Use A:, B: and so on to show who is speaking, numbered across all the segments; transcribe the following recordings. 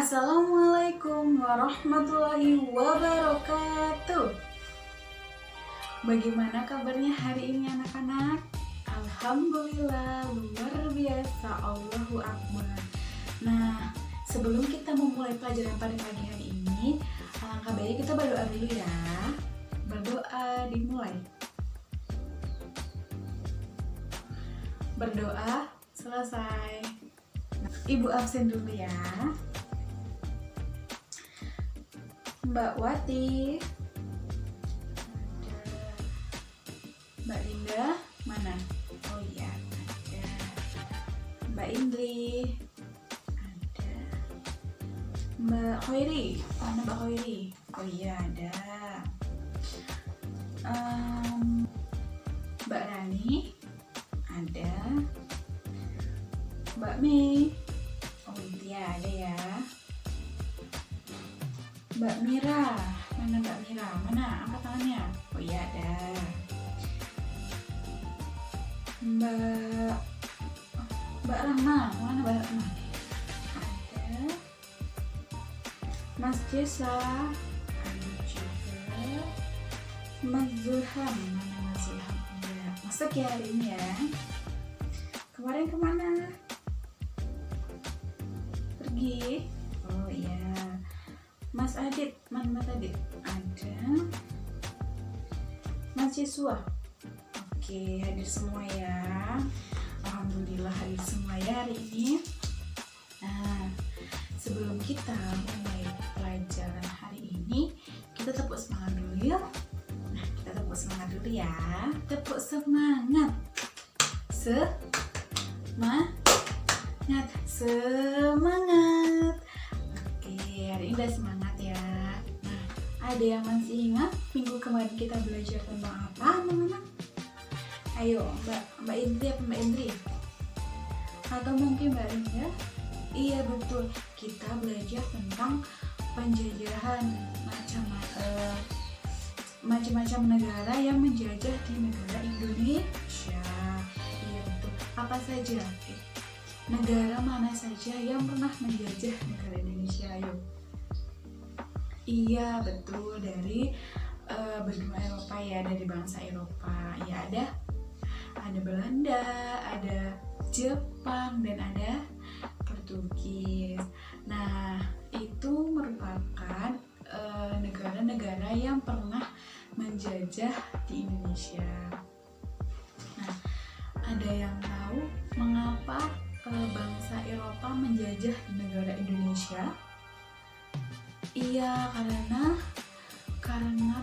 A: Assalamualaikum warahmatullahi wabarakatuh. Bagaimana kabarnya hari ini anak-anak? Alhamdulillah, luar biasa, Allahu Akbar. Nah, sebelum kita memulai pelajaran pada pagi hari ini, alangkah baiknya kita berdoa dulu ya. Berdoa dimulai. Berdoa selesai. Ibu absen dulu ya. Mbak Wati, Mbak Linda, mana? Oh iya, ada. Mbak Indri, ada. Mbak Khairi, mana Mbak Khairi? Oh iya, ada. Mbak Rani, ada. Mbak Mei, oh iya ada ya. Mbak Mira, mana Mbak Mira? Mana? Angkat tangannya. Oh iya ada. Mbak Rahma, mana Mbak Rahma? Ada. Mas Jesa, ada juga. Mas Zulham, mana Mas Zulham? Ada. Masuk ya hari ini ya. Kemarin kemana? Pergi? Oh iya. Mas Adit, mana Mas Adit? Ada. Mas Yesua. Oke, hadir semua ya. Alhamdulillah hadir semua ya hari ini. Nah, sebelum kita mulai pelajaran hari ini, kita tepuk semangat dulu yuk. Nah, kita tepuk semangat dulu ya. Tepuk semangat. Semangat. Oke, hari ini udah semangat ya. Nah, ada yang masih ingat minggu kemarin kita belajar tentang apa, anak-anak? Ayo, Mbak Indri apa Mbak Indri? Atau mungkin Mbak Linda? Iya betul, kita belajar tentang penjajahan macam-macam negara yang menjajah di negara Indonesia. Iya betul. Apa saja? Negara mana saja yang pernah menjajah negara Indonesia? Ayo. Iya betul, dari benua Eropa ya, dari bangsa Eropa. Ya ada Belanda, ada Jepang, dan ada Portugis. Nah, itu merupakan negara-negara yang pernah menjajah di Indonesia. Nah, ada yang tahu mengapa bangsa Eropa menjajah di negara Indonesia? Iya, karena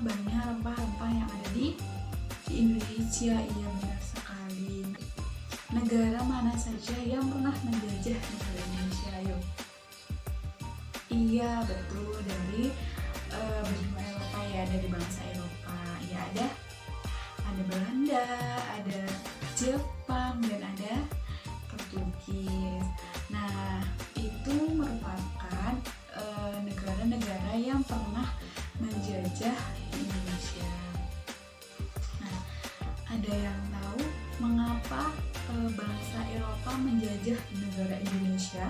A: banyak rempah-rempah yang ada di Indonesia. Iya benar sekali. Negara mana saja yang pernah menjajah negara Indonesia? Ayo. Iya betul, dari benua Eropa ya, dari bangsa Eropa. Ya ada Belanda, ada Jepang, dan ada Portugis. Nah, itu merupakan negara-negara yang pernah menjajah Indonesia. Nah, ada yang tahu mengapa bangsa Eropa menjajah negara Indonesia?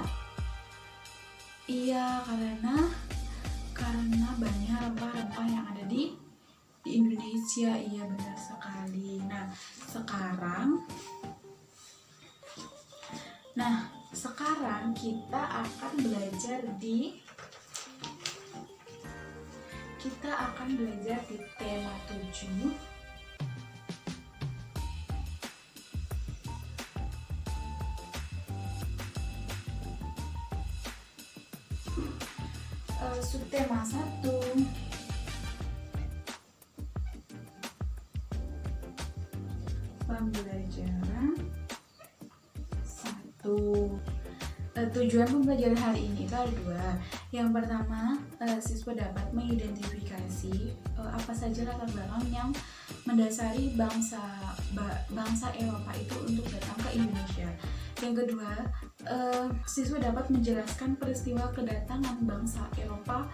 A: Iya, karena banyak rempah-rempah yang ada di Indonesia. Iya benar sekali. Sekarang kita akan belajar di tema 7. Subtema 1. Pembelajaran 1. Tujuan pembelajaran hari ini itu ada 2. Yang pertama, siswa dapat mengidentifikasi apa saja latar belakang yang mendasari bangsa Eropa itu untuk datang ke Indonesia. Yang kedua, siswa dapat menjelaskan peristiwa kedatangan bangsa Eropa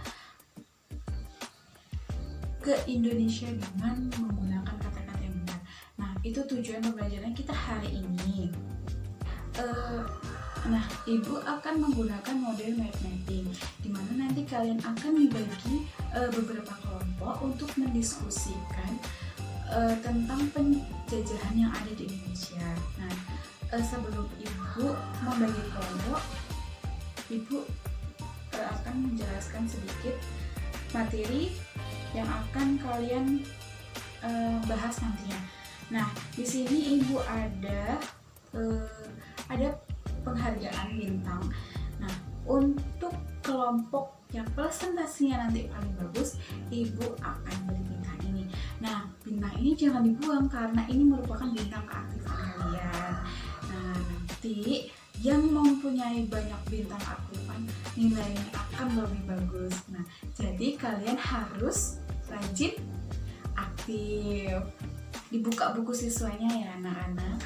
A: ke Indonesia dengan menggunakan kata-kata yang benar. Nah, itu tujuan pembelajaran kita hari ini. Nah, Ibu akan menggunakan model mind mapping, di nanti kalian akan dibagi beberapa kelompok untuk mendiskusikan tentang penjajahan yang ada di Indonesia. Nah, sebelum Ibu membagi kelompok, Ibu akan menjelaskan sedikit materi yang akan kalian bahas nantinya. Nah, di sini Ibu ada penghargaan bintang. Nah, untuk kelompok yang presentasinya nanti paling bagus, Ibu akan beri bintang ini. Nah, bintang ini jangan dibuang karena ini merupakan bintang keaktifan kalian. Nah, nanti yang mempunyai banyak bintang aktifan nilainya akan lebih bagus. Nah, jadi kalian harus rajin aktif. Dibuka buku siswanya ya anak-anak.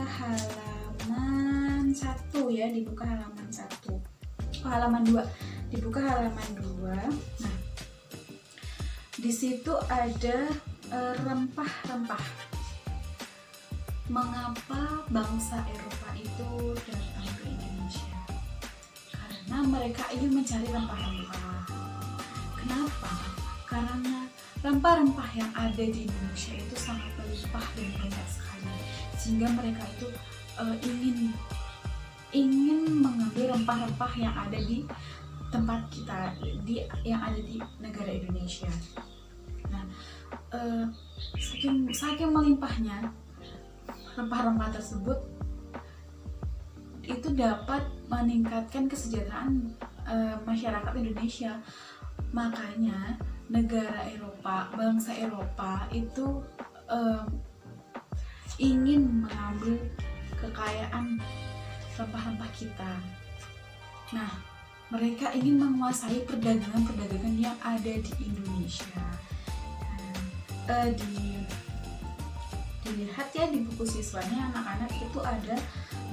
A: Halaman 1 ya, dibuka halaman 1. Halaman 2. Dibuka halaman 2. Nah, di situ ada rempah-rempah. Mengapa bangsa Eropa itu datang ke Indonesia? Karena mereka ingin mencari rempah-rempah. Kenapa? Karena rempah-rempah yang ada di Indonesia itu sangat melimpah dan banyak sekali, sehingga mereka itu ingin mengambil rempah-rempah yang ada di tempat kita, yang ada di negara Indonesia. Nah, saking melimpahnya rempah-rempah tersebut itu dapat meningkatkan kesejahteraan masyarakat Indonesia. Makanya negara Eropa, bangsa Eropa itu ingin mengambil kekayaan rempah-rempah kita. Nah, mereka ingin menguasai perdagangan yang ada di Indonesia. Dilihat ya di buku siswanya anak-anak itu ada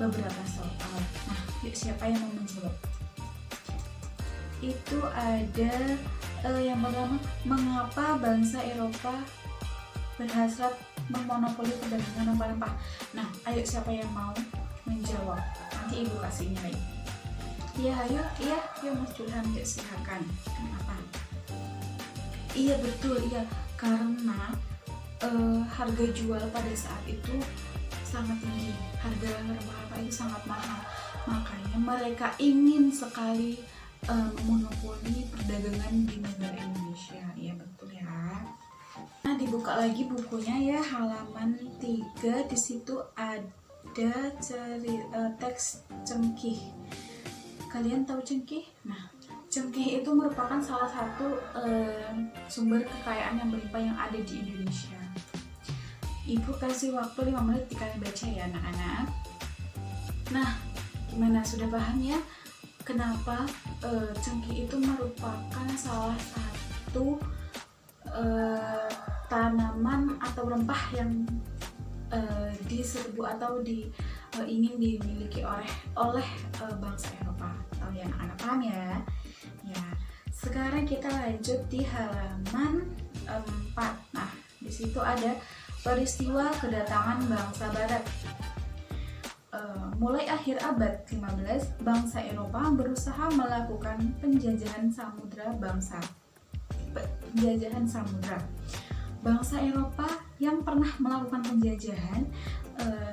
A: beberapa soal. Nah, yuk siapa yang mau menjawab? Itu ada yang pertama, mengapa bangsa Eropa berhasrat memonopoli perdagangan rempah-rempah? Nah, ayo siapa yang mau menjawab? Nanti Ibu kasih nilai. Iya, ayo Mas Julhan, yuk silakan. Kenapa? Iya betul, iya karena harga jual pada saat itu sangat tinggi, harga rempah-rempah itu sangat mahal, makanya mereka ingin sekali memonopoli perdagangan di negara Indonesia. Iya betul ya. Nah, dibuka lagi bukunya ya, halaman 3. Di situ ada teks cengkih. Kalian tahu cengkih? Nah, cengkih itu merupakan salah satu sumber kekayaan yang berlimpah yang ada di Indonesia. Ibu kasih waktu 5 menit kalian baca ya anak-anak. Nah, gimana, sudah paham ya kenapa cengkih itu merupakan salah satu tanaman atau rempah yang diserbu atau ingin dimiliki oleh bangsa Eropa. Tahu ya anak-anak, paham ya? Ya, sekarang kita lanjut di halaman 4. Nah, di situ ada peristiwa kedatangan bangsa Barat. Mulai akhir abad 15, bangsa Eropa berusaha melakukan penjajahan samudra. Bangsa Eropa yang pernah melakukan penjajahan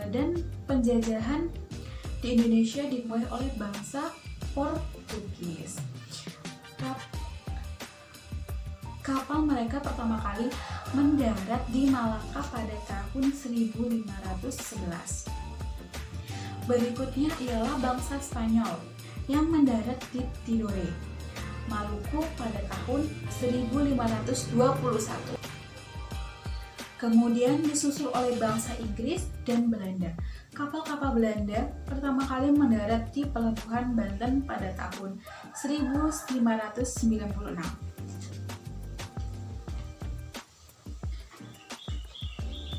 A: dan penjajahan di Indonesia dimulai oleh bangsa Portugis. Kapal mereka pertama kali mendarat di Malaka pada tahun 1511. Berikutnya ialah bangsa Spanyol yang mendarat di Tidore, Maluku pada tahun 1521. Kemudian disusul oleh bangsa Inggris dan Belanda. Kapal-kapal Belanda pertama kali mendarat di Pelabuhan Banten pada tahun 1596.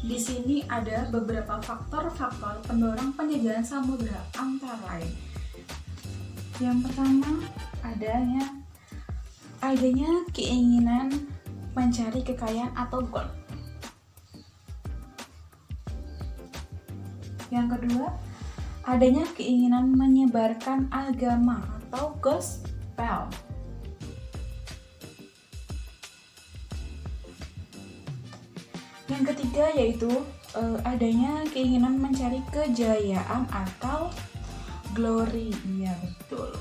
A: Di sini ada beberapa faktor-faktor pendorong penjajahan samudra, antara lain. Yang pertama, adanya keinginan mencari kekayaan atau gold. Yang kedua, adanya keinginan menyebarkan agama atau gospel. Yang ketiga yaitu adanya keinginan mencari kejayaan atau glory. Iya, betul.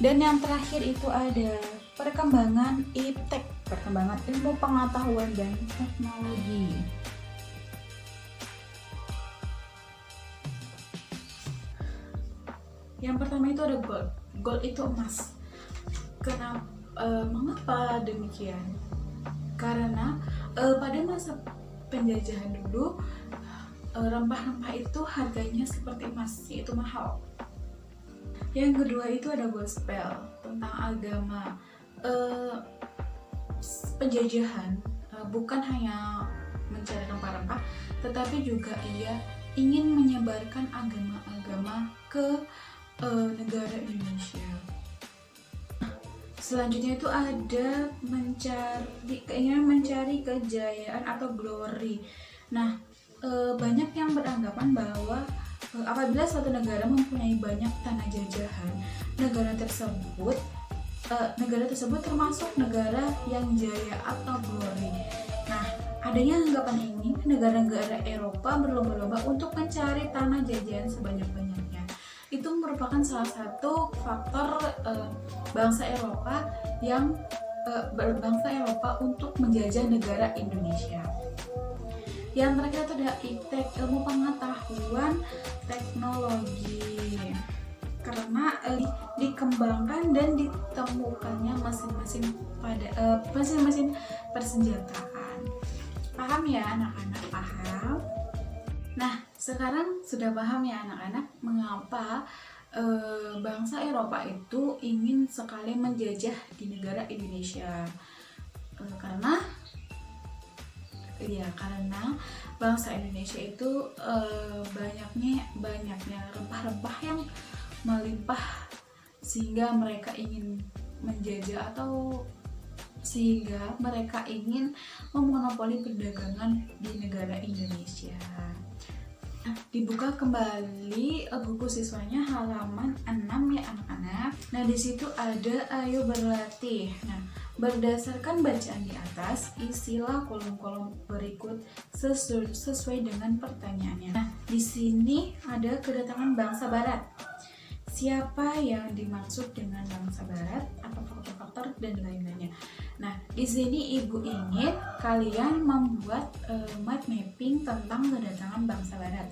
A: Dan yang terakhir itu ada perkembangan iptek, perkembangan ilmu pengetahuan dan teknologi. Yang pertama itu ada gold. Gold itu emas. Mengapa demikian? Karena pada masa penjajahan dulu rempah-rempah itu harganya seperti emas, yaitu mahal. Yang kedua itu ada gospel, tentang agama. Penjajahan bukan hanya mencari rempah-rempah, tetapi juga ia ingin menyebarkan agama-agama ke negara Indonesia. Selanjutnya itu ada keinginan mencari kejayaan atau glory. Nah, banyak yang beranggapan bahwa apabila suatu negara mempunyai banyak tanah jajahan, negara tersebut termasuk negara yang jaya atau glory. Nah, adanya anggapan ini, negara-negara Eropa berlomba-lomba untuk mencari tanah jajahan sebanyak-banyaknya. Itu merupakan salah satu faktor bangsa Eropa untuk menjajah negara Indonesia. Yang terakhir itu ada iptek, ilmu pengetahuan teknologi, karena dikembangkan dan ditemukannya mesin-mesin persenjataan. Paham ya anak-anak? Paham? Nah, sekarang sudah paham ya anak-anak mengapa bangsa Eropa itu ingin sekali menjajah di negara Indonesia. Karena bangsa Indonesia itu banyaknya rempah-rempah yang melimpah, sehingga mereka ingin menjajah atau sehingga mereka ingin memonopoli perdagangan di negara Indonesia. Dibuka kembali buku siswanya halaman 6 ya anak-anak. Nah, di situ ada ayo berlatih. Nah, berdasarkan bacaan di atas, isilah kolom-kolom berikut sesuai dengan pertanyaannya. Nah, di sini ada kedatangan bangsa barat. Siapa yang dimaksud dengan bangsa barat, apa faktor-faktor dan lain-lainnya. Nah, di sini ibu ingin kalian membuat mind mapping tentang kedatangan bangsa barat.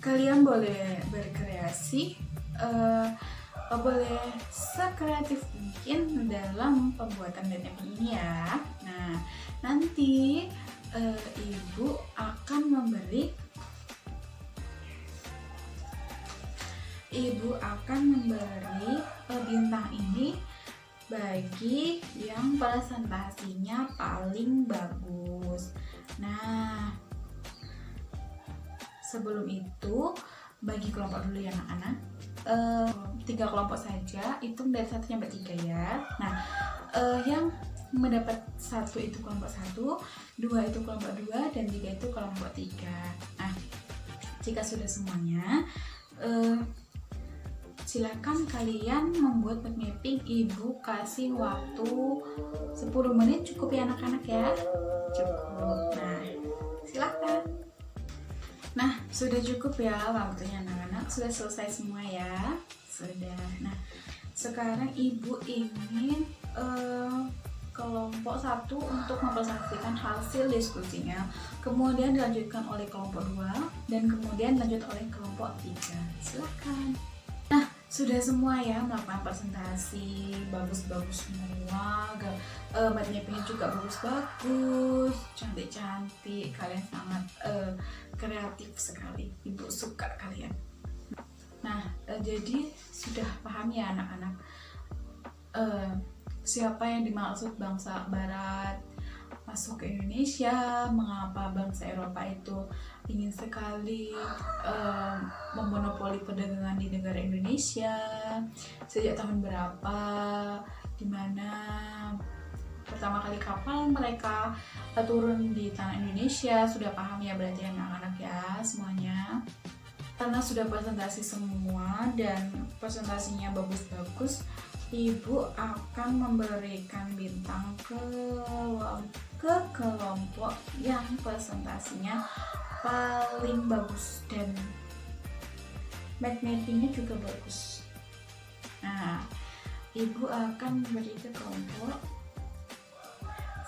A: Kalian boleh berkreasi, boleh sekreatif mungkin dalam pembuatan mind mapping ini ya. Nah, nanti ibu akan memberi bintang ini bagi yang presentasinya paling bagus. Nah, sebelum itu bagi kelompok dulu ya anak-anak. 3 kelompok saja, hitung dari 1 sampai 3 ya. Nah, yang mendapat 1 itu kelompok 1, 2 itu kelompok 2, dan 3 itu kelompok 3. Nah, jika sudah semuanya, silakan kalian membuat mind mapping. Ibu kasih waktu 10 menit, cukup ya anak-anak ya? Cukup. Nah, silakan. Nah, sudah cukup ya waktunya anak-anak? Sudah selesai semua ya? Sudah. Nah, sekarang ibu ingin kelompok 1 untuk mempresentasikan hasil diskusinya, kemudian dilanjutkan oleh kelompok 2, dan kemudian lanjut oleh kelompok 3. Silakan. Nah, sudah semua ya melakukan presentasi, bagus-bagus semua, mind mappingnya juga bagus-bagus, cantik-cantik, kalian sangat kreatif sekali, ibu suka kalian. Nah, jadi sudah paham ya anak-anak siapa yang dimaksud bangsa barat masuk ke Indonesia, mengapa bangsa Eropa itu ingin sekali memonopoli perdagangan di negara Indonesia, sejak tahun berapa, di mana pertama kali kapal mereka turun di tanah Indonesia. Sudah paham ya berarti anak-anak ya semuanya? Karena sudah presentasi semua dan presentasinya bagus-bagus, ibu akan memberikan bintang ke ke kelompok yang presentasinya paling bagus dan mappingnya juga bagus. Nah, ibu akan beri ke kelompok.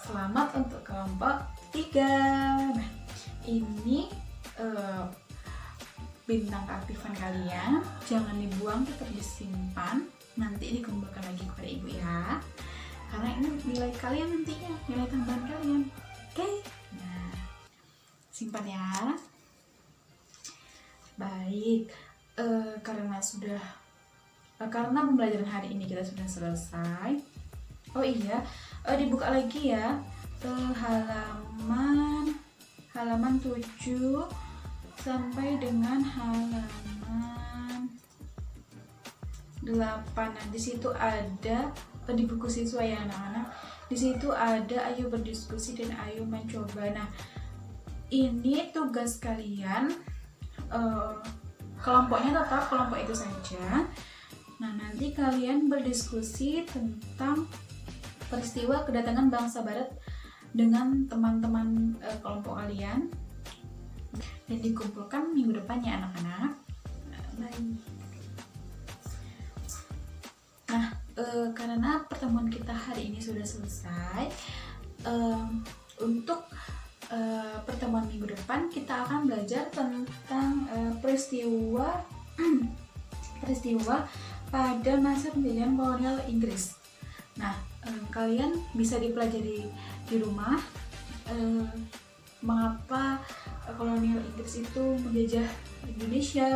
A: Selamat untuk kelompok 3. Nah, ini bintang keaktifan kalian jangan dibuang, tetap disimpan, nanti dikumpulkan lagi kepada ibu ya, karena ini nilai kalian nantinya, nilai tambahan kalian. Oke, nah simpan ya. Baik, karena pembelajaran hari ini kita sudah selesai. Oh iya, dibuka lagi ya halaman 7 sampai dengan halaman 8. Nah, di situ ada di buku siswa ya anak-anak. Di situ ada ayo berdiskusi dan ayo mencoba. Nah, ini tugas kalian, kelompoknya tetap kelompok itu saja. Nah, nanti kalian berdiskusi tentang peristiwa kedatangan bangsa Barat dengan teman-teman kelompok kalian dan dikumpulkan minggu depan ya anak-anak. Baik. Nah, karena pertemuan kita hari ini sudah selesai, untuk pertemuan minggu depan kita akan belajar tentang peristiwa pada masa penjajahan kolonial Inggris. Nah, kalian bisa dipelajari di rumah mengapa kolonial Inggris itu menjajah Indonesia,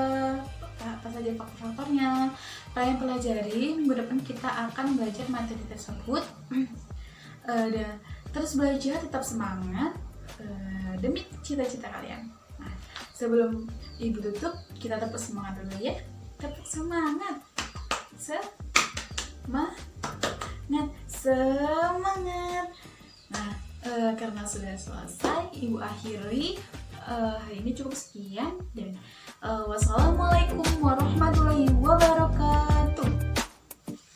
A: apa saja faktor-faktornya. Kalian pelajari, minggu depan kita akan belajar materi tersebut. Dan terus belajar, tetap semangat demi cita-cita kalian. Nah, sebelum ibu tutup, kita tetap semangat dulu ya. Tetap semangat, semangat. Nah, karena sudah selesai, ibu akhiri hari ini cukup sekian dan wassalamualaikum warahmatullahi wabarakatuh.